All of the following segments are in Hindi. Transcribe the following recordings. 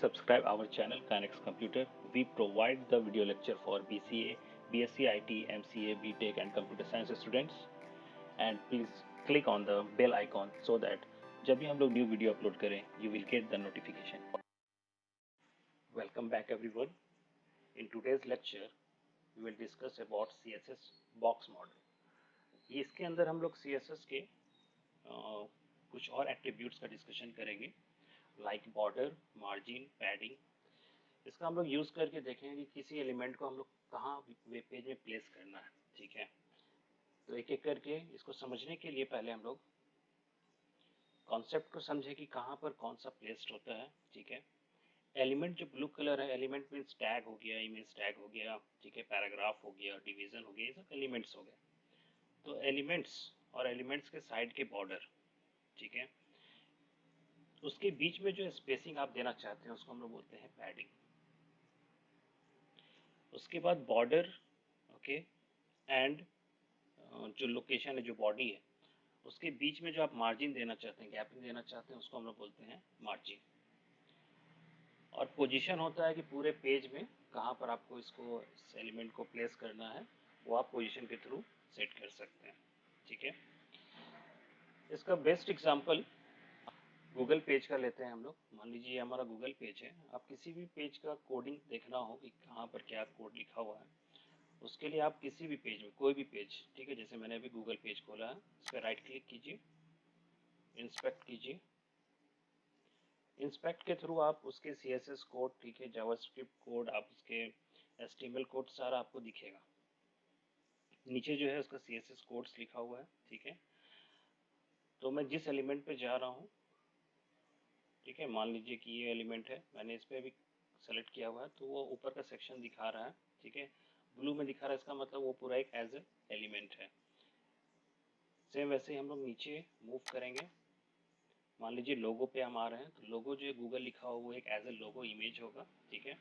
subscribe our channel Kinex Computer. We provide the video lecture for BCA, BSc IT, MCA, BTech and Computer Science students. And please click on the bell icon so that जब भी हम लोग न्यू वीडियो अपलोड करें you will get the notification. Welcome back everyone. In today's lecture we will discuss about CSS box model. ये इसके अंदर हम लोग CSS के कुछ और एट्रीब्यूट्स का डिस्कशन करेंगे लाइक बॉर्डर, मार्जिन, पैडिंग. इसका हम लोग यूज़ करके देखेंगे कि किसी एलिमेंट को हम लोग कहाँ वेब पेज में प्लेस करना है. ठीक है, तो एक एक करके इसको समझने के लिए पहले हम लोग कॉन्सेप्ट को समझे कि कहाँ पर कौन सा प्लेस्ड होता है. ठीक है, एलिमेंट जो ब्लू कलर है, एलिमेंट मीन्स टैग हो गया, इमेज टैग हो गया, ठीक है, पैराग्राफ हो गया, डिवीजन हो गया, ये सब एलिमेंट्स हो गए. तो एलिमेंट्स और एलिमेंट्स के साइड के बॉर्डर, ठीक है, उसके बीच में जो स्पेसिंग आप देना चाहते हैं उसको हम लोग बोलते हैं पैडिंग. उसके बाद बॉर्डर, ओके, एंड जो लोकेशन है, जो बॉडी है, उसके बीच में जो आप मार्जिन देना चाहते हैं, गैपिंग देना चाहते हैं, उसको हम लोग बोलते हैं मार्जिन. और पोजीशन होता है कि पूरे पेज में कहाँ पर आपको इसको इस एलिमेंट को प्लेस करना है, वो आप पोजीशन के थ्रू सेट कर सकते हैं. ठीक है, इसका बेस्ट एग्जांपल गूगल पेज का लेते हैं हम लोग. मान लीजिए हमारा गूगल पेज है. आप किसी भी पेज का कोडिंग देखना हो कि कहाँ पर क्या कोड लिखा हुआ है, उसके लिए आप किसी भी पेज में, कोई भी पेज, ठीक है, जैसे मैंने अभी गूगल पेज खोला है, इस पर राइट क्लिक कीजिए, इंस्पेक्ट कीजिए. इंस्पेक्ट के थ्रू आप उसके CSS कोड, ठीक है, जावास्क्रिप्ट कोड, आप उसके HTML कोड सारा आपको दिखेगा. नीचे जो है उसका CSS कोड्स लिखा हुआ है. ठीक है, तो मैं जिस एलिमेंट पे जा रहा हूँ, ठीक है, मान लीजिए कि ये एलिमेंट है, मैंने इस पर अभी सेलेक्ट किया हुआ है, तो वो ऊपर का सेक्शन दिखा रहा है. ठीक है, ब्लू में दिखा रहा है, इसका मतलब वो पूरा एक एज ए एलिमेंट है. सेम वैसे ही हम लोग नीचे मूव करेंगे. मान लीजिए लोगो पे हम आ रहे हैं, तो लोगो जो है गूगल लिखा हुआ वो एक एज ए लोगो इमेज होगा. ठीक है,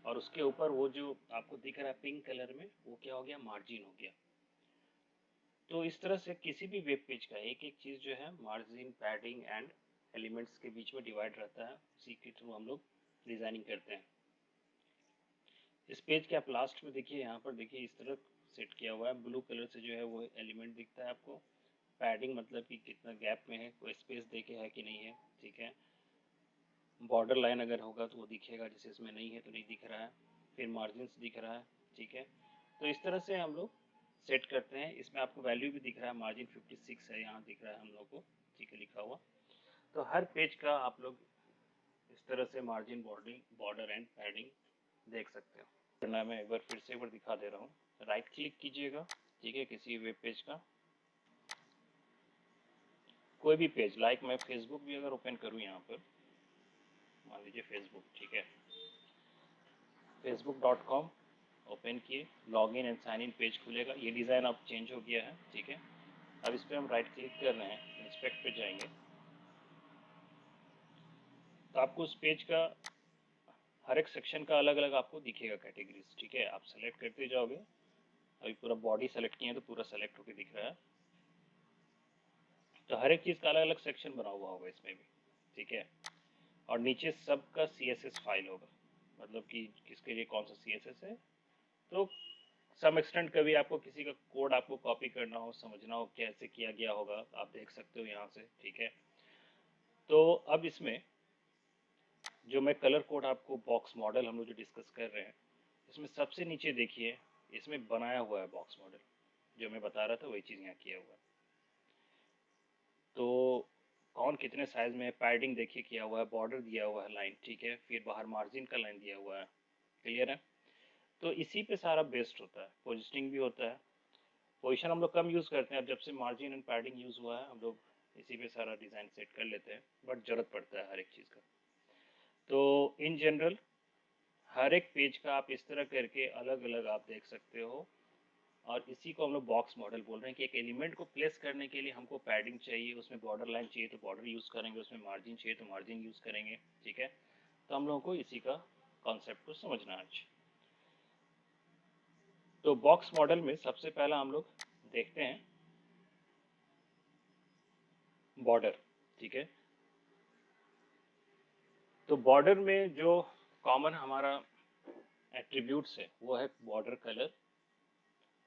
और उसके ऊपर वो जो आपको दिख रहा है पिंक कलर में, वो क्या हो गया, मार्जिन हो गया. तो इस तरह से किसी भी वेब पेज का एक एक चीज़ जो है मार्जिन, पैडिंग एंड एलिमेंट्स के बीच में डिवाइड रहता है. उसी के थ्रू हम लोग डिज़ाइनिंग करते हैं. इस पेज के आप लास्ट में देखिए, यहाँ पर देखिए इस तरह सेट किया हुआ है, ब्लू कलर से जो है वो एलिमेंट दिखता है आपको. पैडिंग मतलब कि कितना गैप में है, कोई स्पेस देके है कि नहीं है. ठीक है, बॉर्डर लाइन अगर होगा तो वो दिखेगा, जैसे इसमें नहीं है तो नहीं दिख रहा है. फिर मार्जिन्स दिख रहा है. ठीक है, तो इस तरह से हम लोग सेट करते हैं. इसमें आपको वैल्यू भी दिख रहा है, मार्जिन 56 है, यहाँ दिख रहा है हम लोग को, ठीक है, लिखा हुआ. तो हर पेज का आप लोग इस तरह से मार्जिन, बॉर्डर एंड पैडिंग देख सकते हो. करना मैं एक बार फिर से एक बार दिखा दे रहा हूँ. राइट क्लिक कीजिएगा, ठीक है, किसी वेब पेज का, कोई भी पेज, लाइक मैं फेसबुक भी अगर ओपन करूँ यहाँ पर, मान लीजिए फेसबुक, ठीक है, facebook.com ओपन किए, login and sign in page खुलेगा. ये डिज़ाइन अब चेंज हो गया है. ठीक है, अब इस पर हम राइट क्लिक कर रहे हैं, इंस्पेक्ट पे जाएंगे, तो आपको उस पेज का हर एक सेक्शन का अलग अलग आपको दिखेगा कैटेगरीज. ठीक है, आप सेलेक्ट करते जाओगे. अभी पूरा बॉडी सेलेक्ट किए हैं तो पूरा सेलेक्ट होकर दिख रहा है. तो हर एक चीज़ का अलग अलग सेक्शन बना हुआ होगा इसमें भी. ठीक है, और नीचे सबका CSS फाइल होगा, मतलब कि किसके लिए कौन सा CSS है. तो सम एक्सटेंट कभी आपको किसी का कोड आपको कॉपी करना हो, समझना हो कैसे किया गया होगा, आप देख सकते हो यहाँ से. ठीक है, तो अब इसमें जो मैं कलर कोड आपको बॉक्स मॉडल हम लोग जो डिस्कस कर रहे हैं, इसमें सबसे नीचे देखिए, इसमें बनाया हुआ है बॉक्स मॉडल. जो मैं बता रहा था वही चीज़ यहाँ किया हुआ है. तो कौन कितने साइज में है, पैडिंग देखिए किया हुआ है, बॉर्डर दिया हुआ है लाइन. ठीक है, फिर बाहर मार्जिन का लाइन दिया हुआ है. क्लियर है. तो इसी पे सारा बेस्ड होता है, पोजिशनिंग भी होता है. पोजीशन हम लोग कम यूज़ करते हैं, अब जब से मार्जिन एंड पैडिंग यूज़ हुआ है हम लोग इसी पे सारा डिज़ाइन सेट कर लेते हैं, बट ज़रूरत पड़ता है हर एक चीज़ का. तो इन जनरल हर एक पेज का आप इस तरह करके अलग अलग आप देख सकते हो. और इसी को हम लोग बॉक्स मॉडल बोल रहे हैं कि एक एलिमेंट को प्लेस करने के लिए हमको पैडिंग चाहिए, उसमें बॉर्डर लाइन चाहिए तो बॉर्डर यूज़ करेंगे, उसमें मार्जिन चाहिए तो मार्जिन यूज़ करेंगे. ठीक है, तो हम लोगों को इसी का कॉन्सेप्ट को समझना है आज. तो बॉक्स मॉडल में सबसे पहला हम लोग देखते हैं बॉर्डर. ठीक है, तो बॉर्डर में जो कॉमन हमारा एट्रीब्यूट्स है वो है बॉर्डर कलर,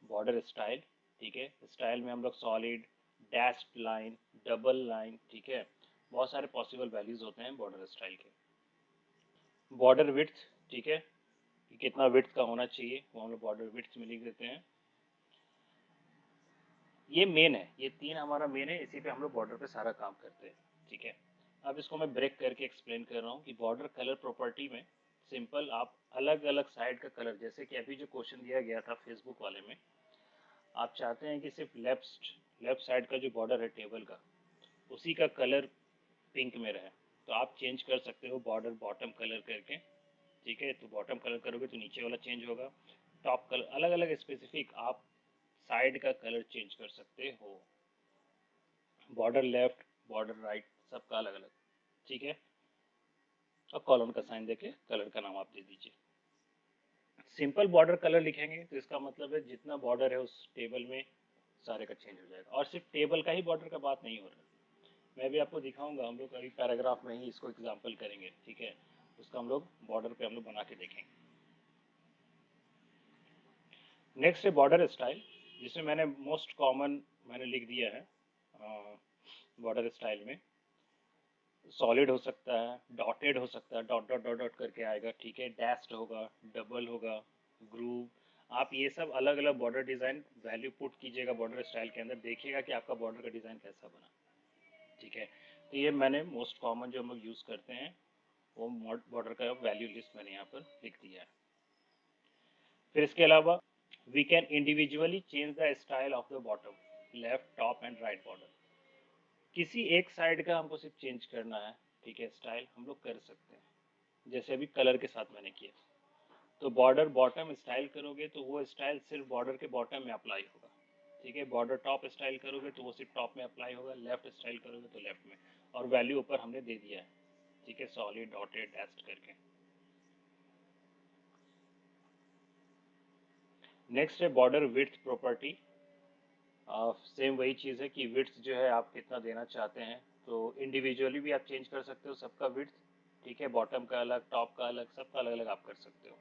बॉर्डर स्टाइल, ठीक है। स्टाइल में हम लोग solid, dashed line, double line, ठीक है, बहुत सारे पॉसिबल वैल्यूज होते हैं बॉर्डर स्टाइल के। बॉर्डर विड्थ, ठीक है, कि कितना विड्थ का होना चाहिए वो हम लोग बॉर्डर विड्थ में लिख देते हैं। ये मेन है, ये तीन हमारा मेन है, इसी पे हम लोग बॉर्डर पे सारा काम करते हैं, ठीक है। अब इसको मैं ब्रेक करके एक्सप्लेन कर रहा हूँ कि बॉर्डर कलर प्रॉपर्टी में सिंपल आप अलग अलग साइड का कलर, जैसे कि अभी जो क्वेश्चन दिया गया था फेसबुक वाले में, आप चाहते हैं कि सिर्फ लेफ्ट साइड का जो बॉर्डर है टेबल का उसी का कलर पिंक में रहे, तो आप चेंज कर सकते हो बॉर्डर बॉटम कलर करके, ठीक है। तो बॉटम कलर करोगे तो नीचे वाला चेंज होगा, टॉप कलर अलग अलग स्पेसिफिक आप साइड का कलर चेंज कर सकते हो, बॉर्डर लेफ्ट, बॉर्डर राइट, सबका अलग अलग, ठीक है। और कॉलम का साइन देके कलर का नाम आप दे दीजिए। सिंपल बॉर्डर कलर लिखेंगे तो इसका मतलब है जितना बॉर्डर है उस टेबल में सारे का चेंज हो जाएगा, और सिर्फ टेबल का ही बॉर्डर का बात नहीं हो रहा, मैं भी आपको दिखाऊंगा, हम लोग अभी पैराग्राफ में ही इसको एग्जाम्पल करेंगे, ठीक है। उसका हम लोग बॉर्डर पे हम लोग बना के देखेंगे। नेक्स्ट है बॉर्डर स्टाइल, जिसमें मैंने मोस्ट कॉमन मैंने लिख दिया है बॉर्डर स्टाइल में। सॉलिड हो सकता है, डॉटेड हो सकता है, डॉट डॉट डॉट डॉट करके आएगा, ठीक है, डैश्ड होगा, डबल होगा, ग्रूव, आप ये सब अलग अलग बॉर्डर डिज़ाइन वैल्यू पुट कीजिएगा बॉर्डर स्टाइल के अंदर, देखिएगा कि आपका बॉर्डर का डिज़ाइन कैसा बना, ठीक है। तो ये मैंने मोस्ट कॉमन जो हम लोग यूज़ करते हैं वो बॉर्डर का वैल्यू लिस्ट मैंने यहाँ पर लिख दिया है। फिर इसके अलावा we can individually change the style of the bottom, left, top and right border. किसी एक साइड का हमको सिर्फ चेंज करना है, ठीक है, स्टाइल हम लोग कर सकते हैं, जैसे अभी कलर के साथ मैंने किया। तो बॉर्डर बॉटम स्टाइल करोगे तो वो स्टाइल सिर्फ बॉर्डर के बॉटम में अप्लाई होगा, ठीक है। बॉर्डर टॉप स्टाइल करोगे तो वो सिर्फ टॉप में अप्लाई होगा, लेफ्ट स्टाइल करोगे तो लेफ्ट में, और वैल्यू ऊपर हमने दे दिया है, ठीक है, सॉलिड, डॉटेड, डैश्ड करके। नेक्स्ट है बॉर्डर विड्थ प्रॉपर्टी। सेम वही चीज़ है कि विड्थ जो है आप कितना देना चाहते हैं, तो इंडिविजुअली भी आप चेंज कर सकते हो सबका विड्थ, ठीक है, बॉटम का अलग, टॉप का अलग, सबका अलग अलग आप कर सकते हो,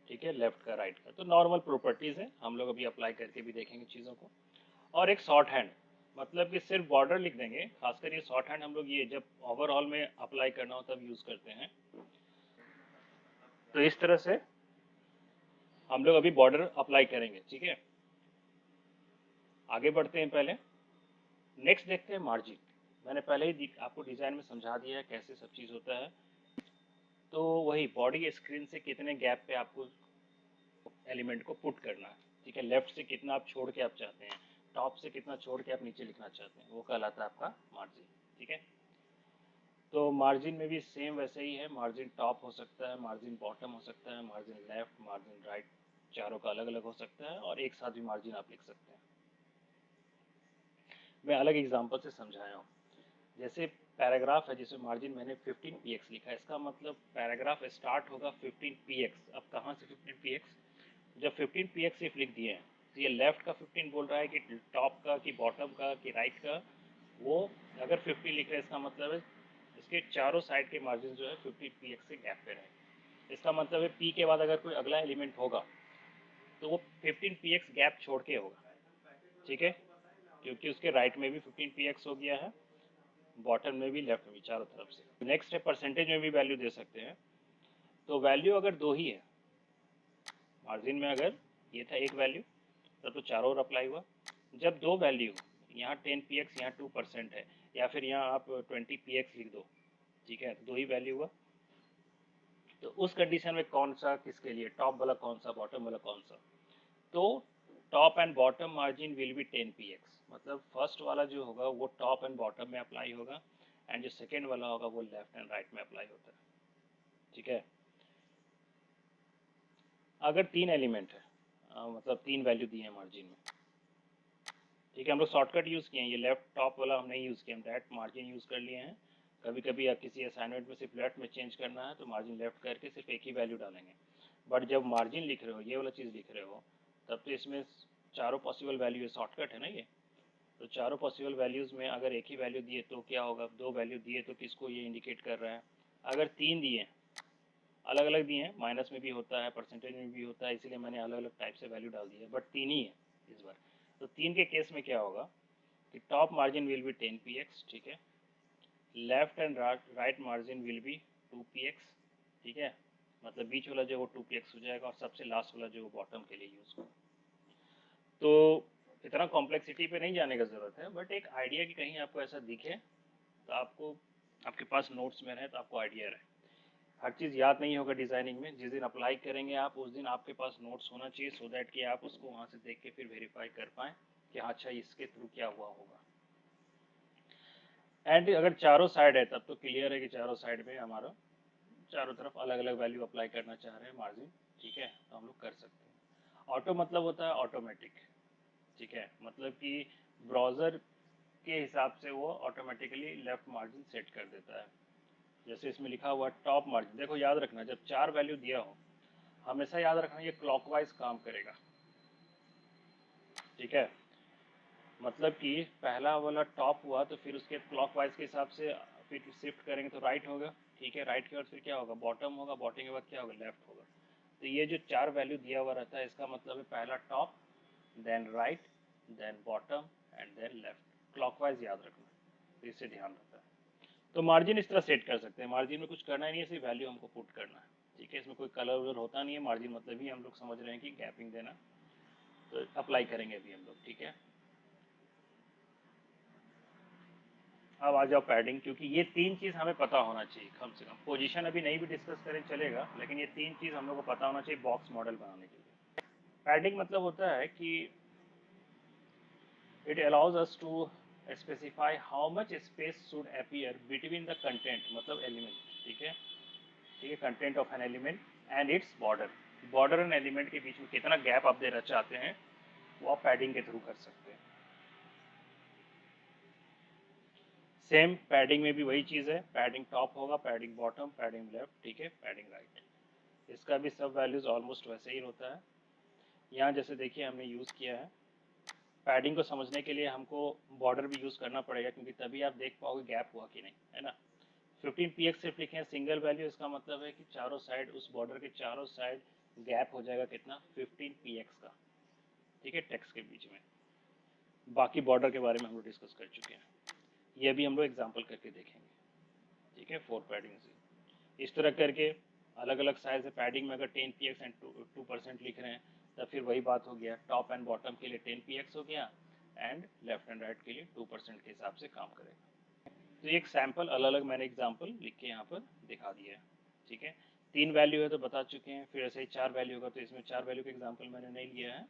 ठीक है, लेफ्ट का, राइट का। तो नॉर्मल प्रॉपर्टीज़ है, हम लोग अभी अप्लाई करके भी देखेंगे चीज़ों को। और एक शॉर्ट हैंड, मतलब कि सिर्फ बॉर्डर लिख देंगे, खासकर ये शॉर्ट हैंड हम लोग ये जब ओवरऑल में अप्लाई करना हो तब यूज़ करते हैं। तो इस तरह से हम लोग अभी बॉर्डर अप्लाई करेंगे, ठीक है। आगे बढ़ते हैं, पहले नेक्स्ट देखते हैं मार्जिन। मैंने पहले ही आपको डिज़ाइन में समझा दिया है कैसे सब चीज़ होता है। तो वही बॉडी स्क्रीन से कितने गैप पे आपको एलिमेंट को पुट करना है, ठीक है, लेफ्ट से कितना आप छोड़ के आप चाहते हैं, टॉप से कितना छोड़ के आप नीचे लिखना चाहते हैं, वो कहलाता है आपका मार्जिन, ठीक है। तो मार्जिन में भी सेम वैसे ही है, मार्जिन टॉप हो सकता है, मार्जिन बॉटम हो सकता है, मार्जिन लेफ्ट, मार्जिन राइट, चारों का अलग अलग हो सकता है, और एक साथ भी मार्जिन आप लिख सकते हैं। मैं अलग एग्जांपल से समझाया हूँ, जैसे पैराग्राफ है जिसमें मार्जिन मैंने 15 px लिखा है, इसका मतलब पैराग्राफ स्टार्ट होगा 15 px। अब कहाँ से 15 px, जब 15 px सिर्फ लिख दिए हैं तो ये लेफ्ट का 15 बोल रहा है कि टॉप का, कि बॉटम का, कि राइट का, वो अगर 50 लिख रहे हैं इसका मतलब है इसके चारों साइड के मार्जिन जो है 15 px से गैप पे रहे। इसका मतलब है पी के बाद अगर कोई अगला एलिमेंट होगा तो वो 15 px गैप छोड़ के होगा, ठीक है, क्योंकि उसके राइट में भी 15 px हो गया है, बॉटम में भी, लेफ्ट में भी, चारों तरफ से। नेक्स्ट है परसेंटेज में भी वैल्यू दे सकते हैं। तो वैल्यू अगर दो ही है मार्जिन में, अगर ये था एक वैल्यू तब तो चारों ओर अप्लाई हुआ। जब दो वैल्यू, यहाँ 10 px, यहाँ 2% है, या फिर यहाँ आप 20 px लिख दो, ठीक है, तो दो ही वैल्यू हुआ। तो उस कंडीशन में कौन सा किसके लिए, टॉप वाला कौन सा, बॉटम वाला कौन सा, तो top and bottom margin will be 10 px, मतलब फर्स्ट वाला जो होगा वो टॉप एंड बॉटम में अप्लाई होगा, एंड जो सेकेंड वाला होगा वो लेफ्ट एंड राइट में अप्लाई होता है, ठीक है। अगर तीन एलिमेंट है, मतलब तीन वैल्यू दिए हैं मार्जिन में, ठीक है, हम लोग शॉर्टकट यूज़ किए हैं, ये लेफ्ट टॉप वाला हम नहीं यूज़ किया, हम डायरेक्ट मार्जिन यूज़ कर लिए हैं। कभी कभी आप किसी असाइनमेंट में सिर्फ लेफ्ट में चेंज करना है तो मार्जिन लेफ्ट करके सिर्फ एक ही वैल्यू डालेंगे, बट जब मार्जिन लिख रहे हो, ये वाला चीज़ लिख रहे हो, तब तो इसमें चारों पॉसिबल वैल्यू है, शॉर्टकट है ना ये। तो चारों पॉसिबल वैल्यूज़ में अगर एक ही वैल्यू दिए तो क्या होगा, दो वैल्यू दिए तो किसको ये इंडिकेट कर रहा है, अगर 3 दिए, अलग अलग दिए हैं, माइनस में भी होता है, परसेंटेज में भी होता है, इसीलिए मैंने अलग अलग टाइप से वैल्यू डाल दी है, बट 3 ही है इस बार। तो 3 के केस में क्या होगा कि top margin will be 10 px, ठीक है, left and right margin will be 2 px, ठीक है, मतलब बीच वाला जो वो 2 px हो जाएगा, और सबसे लास्ट वाला जो बॉटम के लिए यूज होगा। तो इतना कॉम्प्लेक्सिटी पे नहीं जाने का जरूरत है, बट एक आइडिया कि कहीं आपको ऐसा दिखे तो आपको, आपके पास नोट्स में रहे तो आपको आइडिया रहे। हर चीज़ याद नहीं होगा डिज़ाइनिंग में, जिस दिन अप्लाई करेंगे आप उस दिन आपके पास नोट्स होना चाहिए, सो दैट कि आप उसको वहाँ से देख के फिर वेरीफाई कर पाएँ कि हाँ अच्छा इसके थ्रू क्या हुआ होगा। एंड अगर चारों साइड है तब तो क्लियर है कि चारों साइड में हमारा चारों तरफ अलग अलग वैल्यू अप्लाई करना चाह रहे हैं मार्जिन, ठीक है, तो हम लोग कर सकते हैं। ऑटो मतलब होता है ऑटोमेटिक, ठीक है, मतलब कि ब्राउज़र के हिसाब से वो ऑटोमेटिकली लेफ्ट मार्जिन सेट कर देता है। जैसे इसमें लिखा हुआ टॉप मार्जिन, देखो याद रखना जब 4 वैल्यू दिया हो हमेशा याद रखना ये क्लॉकवाइज काम करेगा, ठीक है, मतलब कि पहला वाला टॉप हुआ तो फिर उसके क्लॉकवाइज के हिसाब से फिर शिफ्ट करेंगे तो राइट होगा, ठीक है, राइट के बाद फिर क्या होगा, बॉटम होगा, बॉटम के बाद क्या होगा, लेफ्ट होगा। तो ये जो 4 वैल्यू दिया हुआ रहता है इसका मतलब है पहला top, then right, then bottom and then left, clockwise याद रखना, तो इससे ध्यान रहता है। तो मार्जिन इस तरह सेट कर सकते हैं, मार्जिन में कुछ करना ही नहीं है, सिर्फ वैल्यू हमको पुट करना है, ठीक है, इसमें कोई कलर वलर होता नहीं है, मार्जिन मतलब ही हम लोग समझ रहे हैं कि गैपिंग देना, तो अप्लाई करेंगे अभी हम लोग, ठीक है। अब आ जाओ पैडिंग, क्योंकि ये 3 चीज़ हमें पता होना चाहिए कम से कम, पोजीशन अभी नहीं भी डिस्कस करें चलेगा, लेकिन ये 3 चीज़ हम लोग को पता होना चाहिए बॉक्स मॉडल बनाने के लिए। पैडिंग मतलब होता है कि it allows us to specify how much space should appear between the content, मतलब एलिमेंट, ठीक है, ठीक है, content of an element and its border, border and element के बीच में कितना गैप आप देना चाहते हैं वो आप पैडिंग के थ्रू कर सकते हैं। सेम पैडिंग में भी वही चीज़ है, पैडिंग टॉप होगा, पैडिंग बॉटम, पैडिंग लेफ्ट, ठीक है, पैडिंग राइट, इसका भी सब वैल्यूज ऑलमोस्ट वैसे ही होता है। यहाँ जैसे देखिए हमने यूज़ किया है, पैडिंग को समझने के लिए हमको बॉर्डर भी यूज़ करना पड़ेगा, क्योंकि तभी आप देख पाओगे गैप हुआ कि नहीं, है ना। 15 px सिर्फ लिखे हैं सिंगल वैल्यू, इसका मतलब है कि चारों साइड, उस बॉर्डर के चारों साइड गैप हो जाएगा कितना, 15 px का, ठीक है, टेक्स्ट के बीच में। बाकी बॉर्डर के बारे में हम लोग डिस्कस कर चुके हैं, ये भी हम लोग एग्जाम्पल करके देखेंगे, ठीक है, 4 पैडिंग से इस तरह करके अलग अलग साइज है। पैडिंग में अगर 10 px एंड 2% लिख रहे हैं तब फिर वही बात हो गया, टॉप एंड बॉटम के लिए 10 px हो गया, एंड लेफ्ट एंड राइट के लिए 2% के हिसाब से काम करेगा। तो एक सैम्पल अलग अलग मैंने एग्जाम्पल लिख के यहाँ पर दिखा दिया है, ठीक है। 3 वैल्यू है तो बता चुके हैं, फिर ऐसे ही 4 वैल्यू होगा तो इसमें 4 वैल्यू का एग्जाम्पल मैंने नहीं लिया है,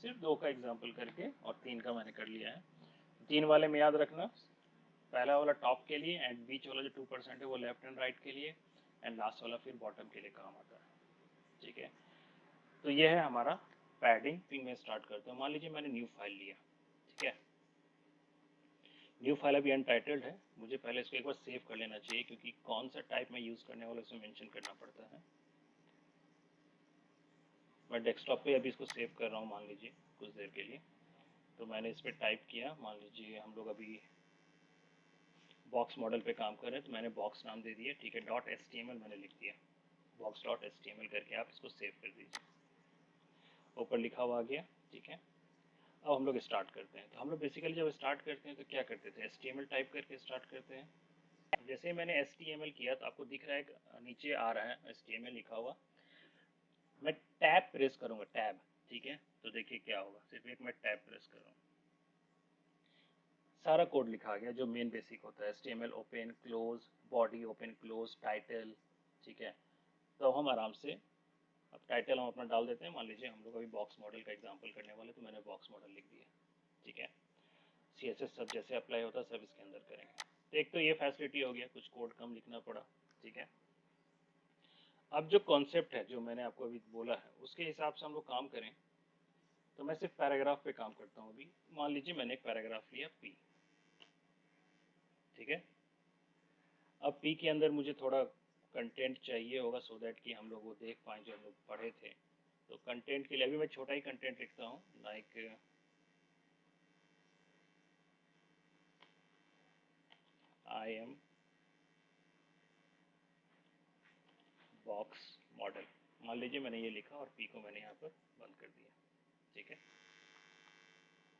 सिर्फ 2 का एग्जाम्पल करके, और 3 का मैंने कर लिया है। 3 वाले में याद रखना, पहला वाला टॉप के लिए, एंड बीच वाला जो 2% है वो लेफ्ट एंड राइट के लिए, एंड लास्ट वाला फिर बॉटम के लिए काम आता है, ठीक है। तो ये है हमारा पैडिंग में स्टार्ट करते हैं। मान लीजिए मैंने न्यू फाइल लिया, ठीक है, न्यू फाइल अभी अनटाइटल्ड है, मुझे पहले इसको एक बार सेव कर लेना चाहिए, क्योंकि कौन सा टाइप मैं यूज़ करने वाला उसमें मेंशन करना पड़ता है। मैं डेस्कटॉप पे अभी इसको सेव कर रहा हूँ, मान लीजिए कुछ देर के लिए। तो मैंने इस पर टाइप किया, मान लीजिए हम लोग अभी बॉक्स मॉडल पे काम कर रहे हैं, तो मैंने बॉक्स नाम दे दिया, ठीक है, .html मैंने लिख दिया, box.html करके आप इसको सेव कर दीजिए, ऊपर लिखा हुआ आ गया, ठीक है। अब हम लोग स्टार्ट करते हैं। तो हम लोग बेसिकली जब स्टार्ट करते हैं तो क्या करते थे, HTML टाइप करके स्टार्ट करते हैं। जैसे ही मैंने HTML किया तो आपको दिख रहा है नीचे आ रहा है HTML लिखा हुआ, मैं टैब प्रेस करूंगा, टैब, ठीक है, तो देखिए क्या होगा, सिर्फ एक मैं टैब प्रेस कर रहा हूँ, सारा कोड लिखा गया जो मेन बेसिक होता है, HTML open close, body open close, title, ठीक है। तो हम आराम से, अब टाइटल हम अपना डाल देते हैं, मान लीजिए हम लोग अभी बॉक्स मॉडल का एग्जांपल करने वाले, तो मैंने बॉक्स मॉडल लिख दिया, ठीक है। CSS सब जैसे अप्लाई होता है सब इसके अंदर करेंगे। तो एक तो ये फैसिलिटी हो गया, कुछ कोड कम लिखना पड़ा, ठीक है। अब जो कॉन्सेप्ट है जो मैंने आपको अभी बोला है उसके हिसाब से हम लोग काम करें, तो मैं सिर्फ पैराग्राफ पे काम करता हूँ अभी। मान लीजिए मैंने एक पैराग्राफ लिया P, ठीक है। अब P के अंदर मुझे थोड़ा कंटेंट चाहिए होगा, सो दैट कि हम लोग वो देख पाएँ जो हम लोग पढ़े थे। तो कंटेंट के लिए अभी मैं छोटा ही कंटेंट लिखता हूँ, लाइक I am मान लीजिए मैंने ये लिखा और पी को मैंने यहाँ पर बंद कर दिया, ठीक है।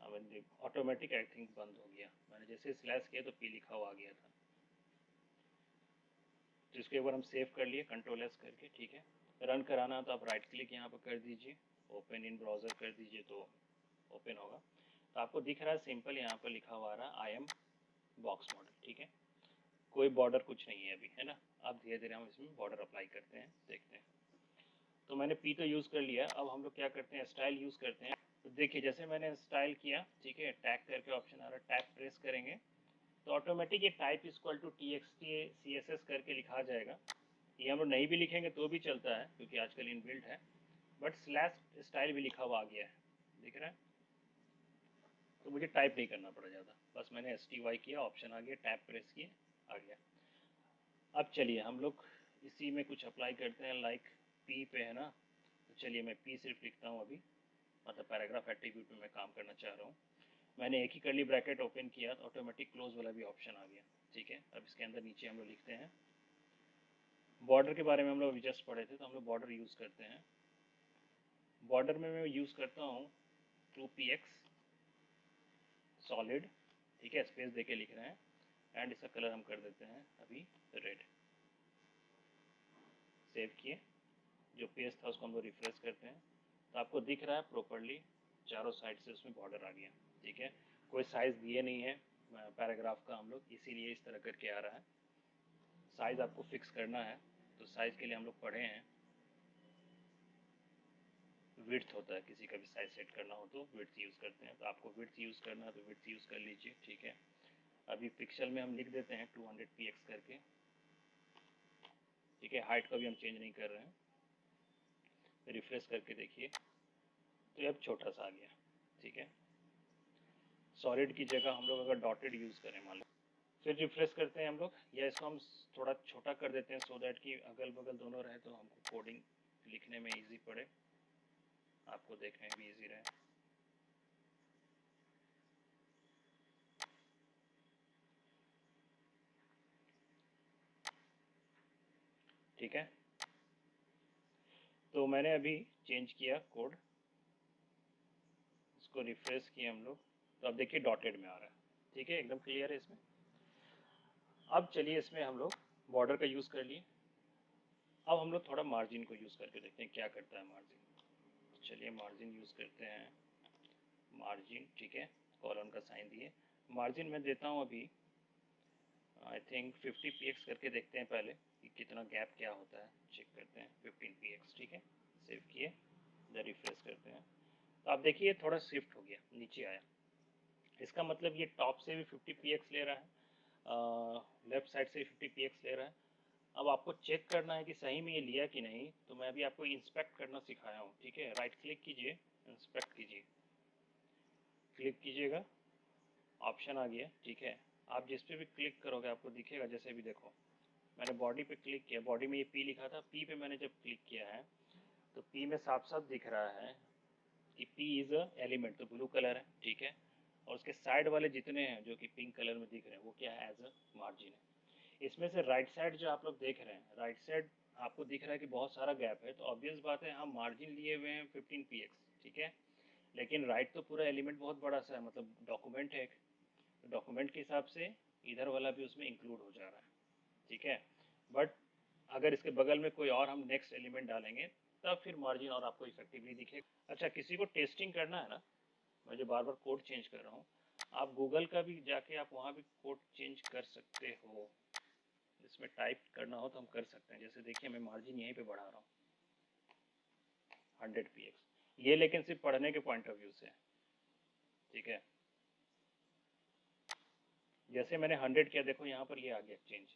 अब ऑटोमेटिक आई थिंक बंद हो गया, मैंने जैसे स्लैश किया तो पी लिखा हुआ आ गया था। तो इसको एक बार हम सेव कर लिए कंट्रोल एस करके, ठीक है। रन कराना तो आप राइट क्लिक यहाँ पर कर दीजिए, ओपन इन ब्राउज़र कर दीजिए तो ओपन होगा। तो आपको दिख रहा है सिंपल यहाँ पर लिखा हुआ आ रहा है आई एम बॉक्स मॉडल, ठीक है। कोई बॉर्डर कुछ नहीं है अभी, है ना। अब धीरे धीरे हम इसमें बॉर्डर अप्लाई करते हैं, देखते हैं। तो मैंने पी तो यूज़ कर लिया, अब हम लोग क्या करते हैं, स्टाइल यूज़ करते हैं। तो देखिए जैसे मैंने स्टाइल किया, ठीक है, टैग करके ऑप्शन आ रहा है, टैग प्रेस करेंगे तो ऑटोमेटिक ये type equal to txt css करके लिखा जाएगा। ये हम लोग नहीं भी लिखेंगे तो भी चलता है क्योंकि आजकल इनबिल्ट है, बट स्लैश स्टाइल भी लिखा हुआ आ गया है, दिख रहा है। तो मुझे टाइप नहीं करना पड़ा ज़्यादा, बस मैंने STY किया, ऑप्शन आ गया, टैब प्रेस किए, आ गया। अब चलिए हम लोग इसी में कुछ अप्लाई करते हैं, लाइक पी पे है ना। तो चलिए मैं पी सिर्फ लिखता हूँ अभी, मतलब पैराग्राफ एट्रीब्यूट में मैं काम करना चाह रहा हूँ। मैंने एक ही कर्ली ब्रैकेट ओपन किया तो ऑटोमेटिक क्लोज वाला भी ऑप्शन आ गया, ठीक है। अब इसके अंदर नीचे हम लोग लिखते हैं, बॉर्डर के बारे में हम लोग जस्ट पढ़े थे तो हम लोग बॉर्डर यूज़ करते हैं। बॉर्डर में मैं यूज़ करता हूँ 2px सॉलिड, ठीक है, स्पेस देके लिख रहे हैं, एंड इसका कलर हम कर देते हैं अभी रेड। सेव किए, जो पेज था उसको हम लोग रिफ्रेश करते हैं तो आपको दिख रहा है प्रॉपरली चारों साइड से उसमें बॉर्डर आ गया, ठीक है। कोई साइज़ दिए नहीं है पैराग्राफ का हम लोग, इसीलिए इस तरह करके आ रहा है। साइज़ आपको फिक्स करना है तो साइज़ के लिए हम लोग पढ़े हैं, विड्थ होता है, किसी का भी साइज सेट करना हो तो विड्थ यूज़ करते हैं। तो आपको विड्थ यूज़ करना है तो विड्थ यूज़ कर लीजिए, ठीक है। अभी पिक्सल में हम लिख देते हैं 200px करके, ठीक है। हाइट का भी हम चेंज नहीं कर रहे हैं। रिफ्रेश करके देखिए तो ये अब छोटा सा आ गया, ठीक है। सॉलिड की जगह हम लोग अगर डॉटेड यूज़ करें मान लो, फिर रिफ्रेश करते हैं हम लोग, या इसको हम थोड़ा छोटा कर देते हैं सो दैट कि अगल बगल दोनों रहे तो हमको कोडिंग लिखने में ईजी पड़े, आपको देखने में भी ईजी रहे। ठीक है, तो मैंने अभी चेंज किया कोड, इसको रिफ्रेश किए हम लोग तो अब देखिए डॉटेड में आ रहा है, ठीक है, एकदम क्लियर है इसमें। अब चलिए इसमें हम लोग बॉर्डर का यूज़ कर लिए, अब हम लोग थोड़ा मार्जिन को यूज़ करके देखते हैं क्या करता है मार्जिन। चलिए मार्जिन यूज़ करते हैं, मार्जिन, ठीक है, कॉलन का साइन दिए। मार्जिन मैं देता हूँ अभी आई थिंक 50px करके देखते हैं पहले कि कितना गैप क्या होता है, चेक करते हैं। 15px, ठीक है, सेव किए, इधर रिफ्रेश करते हैं तो आप देखिए थोड़ा शिफ्ट हो गया, नीचे आया। इसका मतलब ये टॉप से भी 50px ले रहा है, लेफ्ट साइड से 50px ले रहा है। अब आपको चेक करना है कि सही में ये लिया कि नहीं, तो मैं अभी आपको इंस्पेक्ट करना सिखाया हूँ, ठीक है। राइट क्लिक कीजिए, इंस्पेक्ट कीजिए, क्लिक कीजिएगा, ऑप्शन आ गया, ठीक है। आप जिस पे भी क्लिक करोगे आपको दिखेगा, जैसे भी देखो मैंने बॉडी पे क्लिक किया, बॉडी में ये पी लिखा था, पी पे मैंने जब क्लिक किया है तो पी में साफ साफ दिख रहा है कि पी इज़ अ एलिमेंट, तो ब्लू कलर है, ठीक है। और उसके साइड वाले जितने हैं जो कि पिंक कलर में दिख रहे हैं वो क्या है, एज अ मार्जिन है। इसमें से राइट साइड जो आप लोग देख रहे हैं, राइट साइड आपको दिख रहा है कि बहुत सारा गैप है, तो ऑब्वियस बात है हम मार्जिन लिए हुए हैं 15px, ठीक है। लेकिन राइट तो पूरा एलिमेंट बहुत बड़ा सा है, मतलब डॉक्यूमेंट है, तो डॉक्यूमेंट के हिसाब से इधर वाला भी उसमें इंक्लूड हो जा रहा है, ठीक है। बट अगर इसके बगल में कोई और हम नेक्स्ट एलिमेंट डालेंगे तब फिर मार्जिन और आपको इफेक्टिवली दिखेगा। अच्छा, किसी को टेस्टिंग करना है ना, मैं जो बार बार कोड चेंज कर रहा हूँ, आप गूगल का भी जाके आप वहाँ भी कोड चेंज कर सकते हो, इसमें टाइप करना हो तो हम कर सकते हैं। जैसे देखिए मैं मार्जिन यहीं पे बढ़ा रहा हूँ 100px, ये लेकिन सिर्फ पढ़ने के पॉइंट ऑफ व्यू से, ठीक है। जैसे मैंने 100 किया, देखो यहाँ पर ये आ गया चेंज।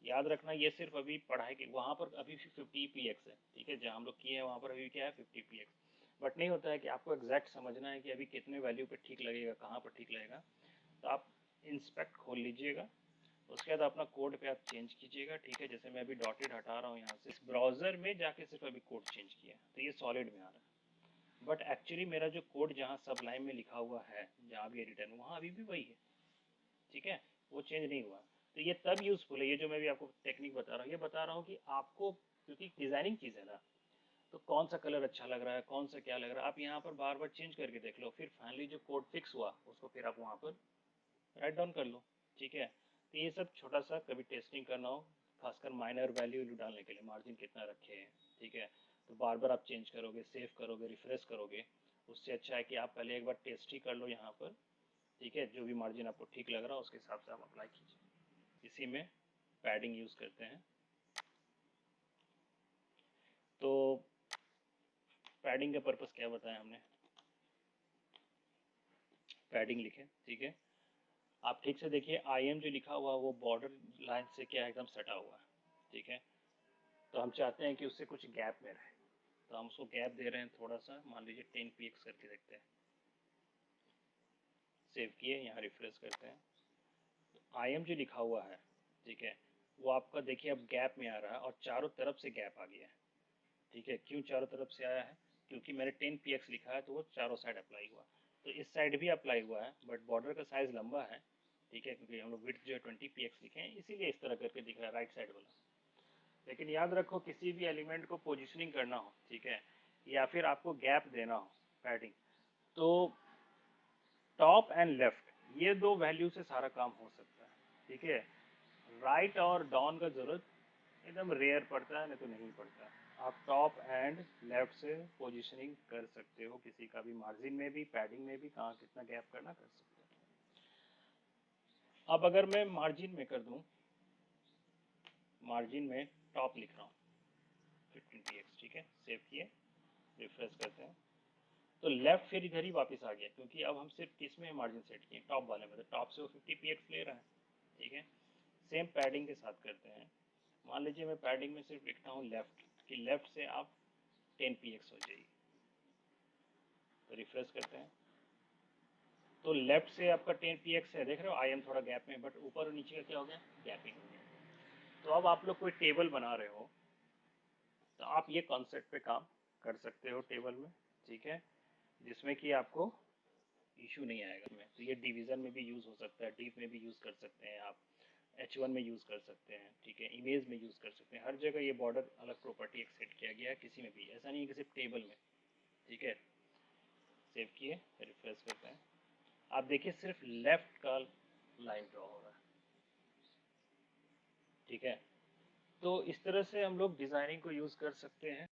याद रखना ये सिर्फ अभी पढ़ाई के, वहाँ पर अभी 50px है, ठीक है, जहाँ हम लोग किए हैं वहाँ पर अभी क्या है 50px। बट नहीं होता है कि आपको एग्जैक्ट समझना है कि अभी कितने वैल्यू पे ठीक लगेगा, कहाँ पर ठीक लगेगा। तो आप इंस्पेक्ट खोल लीजिएगा, उसके बाद अपना कोड पे आप चेंज कीजिएगा, ठीक है। जैसे मैं अभी डॉटेड हटा रहा हूँ यहाँ से, इस ब्राउजर में जाके सिर्फ अभी कोड चेंज किया तो ये सॉलिड में आ रहा है। बट एक्चुअली मेरा जो कोड जहाँ सबलाइन में लिखा हुआ है, जहाँ भी एडिटर में, वहाँ अभी भी वही है, ठीक है, वो चेंज नहीं हुआ। तो ये तब यूज़फुल है, ये जो मैं भी आपको टेक्निक बता रहा हूँ, ये बता रहा हूँ कि आपको, क्योंकि डिज़ाइनिंग चीज़ है ना, तो कौन सा कलर अच्छा लग रहा है, कौन सा क्या लग रहा है, आप यहाँ पर बार बार चेंज करके देख लो, फिर फाइनली जो कोड फिक्स हुआ उसको फिर आप वहाँ पर राइट डाउन कर लो। ठीक है, तो ये सब छोटा सा कभी टेस्टिंग करना हो, खासकर माइनर वैल्यू डालने के लिए, मार्जिन कितना रखे हैं, ठीक है, तो बार बार आप चेंज करोगे, सेव करोगे, रिफ्रेश करोगे, उससे अच्छा है कि आप पहले एक बार टेस्ट ही कर लो यहाँ पर। ठीक है, जो भी मार्जिन आपको ठीक लग रहा है उसके हिसाब से आप अप्लाई कीजिए। इसी में पैडिंग यूज़ करते हैं। तो पैडिंग का पर्पस क्या बताया हमने, पैडिंग लिखे, ठीक है, आप ठीक से देखिए आई एम जो लिखा हुआ वो बॉर्डर लाइन से क्या एकदम सटा हुआ है। ठीक है, तो हम चाहते हैं कि उससे कुछ गैप में रहे, तो हम उसको गैप दे रहे हैं थोड़ा सा, मान लीजिए 10 px करके देखते हैं। सेव किए, यहाँ रिफ्रेश करते हैं, तो आई एम जो लिखा हुआ है, ठीक है, वो आपका देखिए अब गैप में आ रहा है और चारों तरफ से गैप आ गया है। ठीक है, क्यों चारों तरफ से आया है, क्योंकि मैंने 10 px लिखा है तो वो चारों साइड अप्लाई हुआ, तो इस साइड भी अप्लाई हुआ है, बट बॉर्डर का साइज लंबा है। ठीक है, क्योंकि हम लोग विड्थ जो है 20 px लिखे हैं, इसीलिए इस तरह करके दिख रहा है राइट साइड वाला। लेकिन याद रखो, किसी भी एलिमेंट को पोजिशनिंग करना हो, ठीक है, या फिर आपको गैप देना हो पैडिंग, तो टॉप एंड लेफ्ट ये दो वैल्यू से सारा काम हो सकता है। ठीक है, राइट और डाउन का जरूरत एकदम रेयर पड़ता है, नहीं तो नहीं पड़ता। आप टॉप एंड लेफ्ट से पोजीशनिंग कर सकते हो, किसी का भी मार्जिन में भी, पैडिंग में भी, कहाँ कितना गैप करना कर सकते हो। अब अगर मैं मार्जिन में कर दूं, मार्जिन में टॉप लिख रहा हूँ 15 px, ठीक है, सेव किए, रिफ्रेश करते हैं, तो लेफ्ट फिर इधर ही वापस आ गया, क्योंकि अब हम सिर्फ किस में मार्जिन सेट किए, टॉप वाले में, तो टॉप से वो 50 px ले रहा है। ठीक है, सेम पैडिंग के साथ करते हैं। मान लीजिए मैं पैडिंग में सिर्फ लिखता हूँ लेफ्ट, कि लेफ्ट से आप 10 px हो जाइए, तो रिफ्रेश करते हैं, तो लेफ्ट से आपका 10 px है, देख रहे हो आई एम थोड़ा गैप में, बट ऊपर और नीचे का क्या हो गया, गैपिंग हो गया। तो अब आप लोग कोई टेबल बना रहे हो, तो आप ये कॉन्सेप्ट पे काम कर सकते हो टेबल में। ठीक है, जिसमें कि आपको इशू नहीं आएगा इसमें। तो ये डिवीजन में भी यूज़ हो सकता है, डीप में भी यूज़ कर सकते हैं आप, H1 में यूज़ कर सकते हैं, ठीक है, इमेज में यूज़ कर सकते हैं, हर जगह ये बॉर्डर अलग प्रॉपर्टी एक सेट किया गया है, किसी में भी ऐसा नहीं है कि सिर्फ टेबल में। ठीक है, सेव किए, रिफ्रेश करते हैं, आप देखिए सिर्फ लेफ्ट का लाइन ड्रॉ हो रहा है। ठीक है, तो इस तरह से हम लोग डिज़ाइनिंग को यूज़ कर सकते हैं।